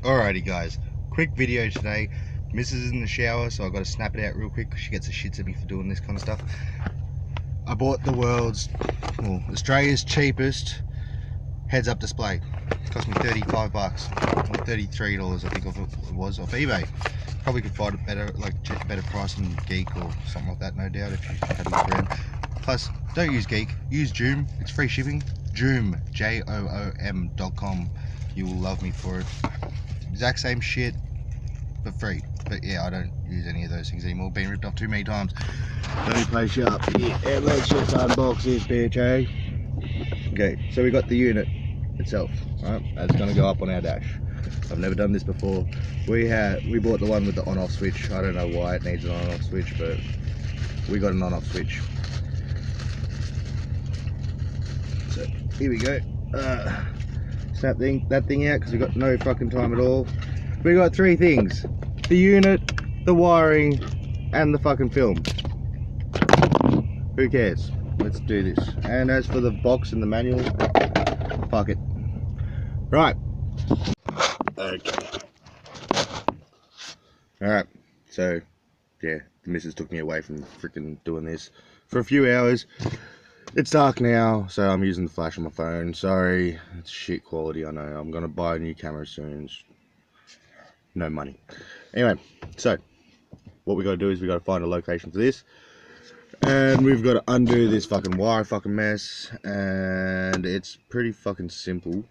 Alrighty guys, quick video today. Mrs. is in the shower, so I've got to snap it out real quick because she gets the shits at me for doing this kind of stuff. I bought the Australia's cheapest heads-up display. It cost me 35 bucks, or $33 I think it was, off eBay. Probably could find a better price than Geek or something like that, no doubt, if you had a look around. Plus, don't use Geek, use Joom, it's free shipping. Joom, Joom.com. You will love me for it. Exact same shit, but free. But yeah, I don't use any of those things anymore. Been ripped off too many times. Let me place you up here and let's just unbox this bitch, eh? Okay, so we got the unit itself. Right, that's gonna go up on our dash. I've never done this before. We bought the one with the on-off switch. I don't know why it needs an on-off switch, but we got an on-off switch. So here we go. Snap that thing out because we've got no fucking time at all. We got three things: the unit, the wiring, and the fucking film. Who cares? Let's do this. And as for the box and the manual, fuck it. Right. Okay. Alright, so yeah, the missus took me away from freaking doing this for a few hours. It's dark now, so I'm using the flash on my phone. Sorry, it's shit quality, I know. I'm gonna buy a new camera soon. No money. Anyway, so what we gotta do is we gotta find a location for this. And we've got to undo this fucking wire fucking mess. And it's pretty fucking simple.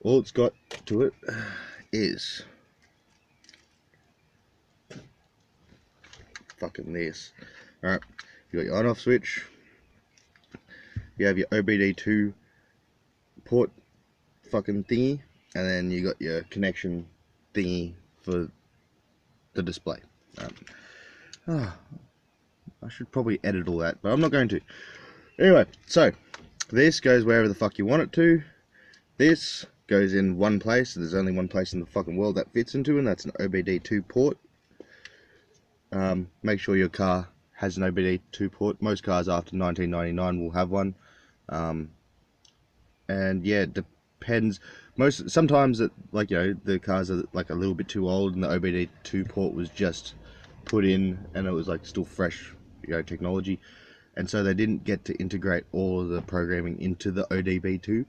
All it's got to it is fucking this. Alright, you got your on-off switch. You have your OBD2 port fucking thingy, and then you got your connection thingy for the display. I should probably edit all that, but I'm not going to. Anyway, so this goes wherever the fuck you want it to. This goes in one place. There's only one place in the fucking world that fits into, and that's an OBD2 port. Make sure your car has an OBD2 port. Most cars after 1999 will have one. And yeah, it depends. Sometimes the cars are like a little bit too old and the OBD2 port was just put in and it was like still fresh, technology, and so they didn't get to integrate all of the programming into the OBD2.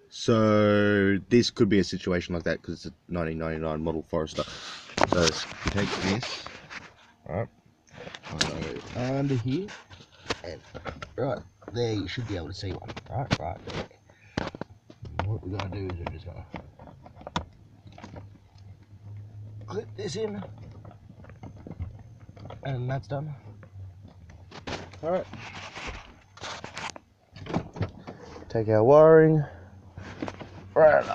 So this could be a situation like that because it's a 1999 model Forester. So you take this, alright, under here, and right there you should be able to see one. Right there. What we're gonna do is we're just gonna clip this in, and that's done. Alright. Take our wiring right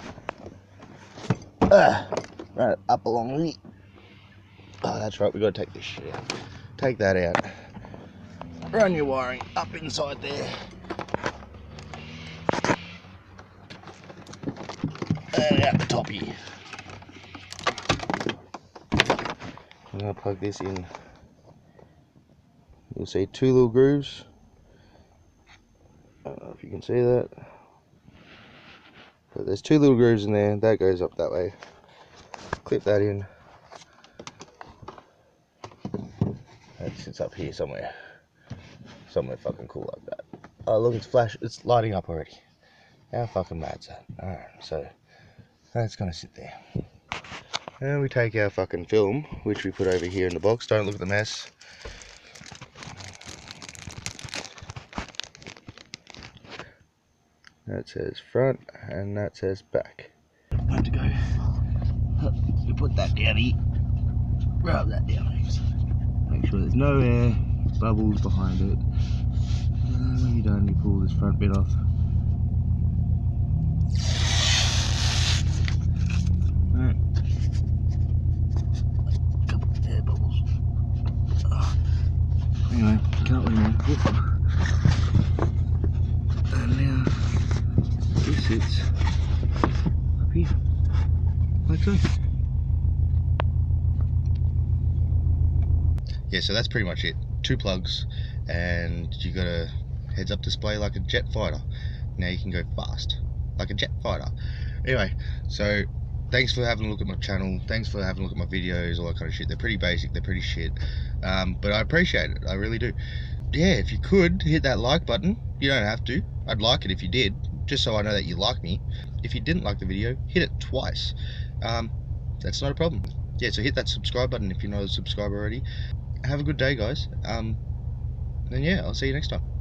up along here. Oh, that's right, we gotta take this shit out. Take that out. Run your wiring up inside there. And out the top here. I'm gonna plug this in. You'll see two little grooves. I don't know if you can see that, but there's two little grooves in there. That goes up that way. Clip that in. That sits up here somewhere fucking cool like that. Oh look, it's lighting up already. How fucking mad's that? Alright, so that's gonna sit there. And we take our fucking film, which we put over here in the box. Don't look at the mess. That says front and that says back. Time to go. We put that down here. Rub that down. Make sure there's no air bubbles behind it. And when you're done, you pull this front bit off. Alright. Couple of air bubbles. Anyway, can't win now. And now this sits up here, like so. Yeah, so that's pretty much it. Two plugs, and you got a heads-up display like a jet fighter. Now you can go fast, like a jet fighter. Anyway, so thanks for having a look at my channel. Thanks for having a look at my videos, all that kind of shit. They're pretty basic, they're pretty shit. But I appreciate it, I really do. Yeah, if you could hit that like button. You don't have to. I'd like it if you did, just so I know that you like me. If you didn't like the video, hit it twice. That's not a problem. Yeah, so hit that subscribe button if you're not a subscriber already. Have a good day, guys. And yeah, I'll see you next time.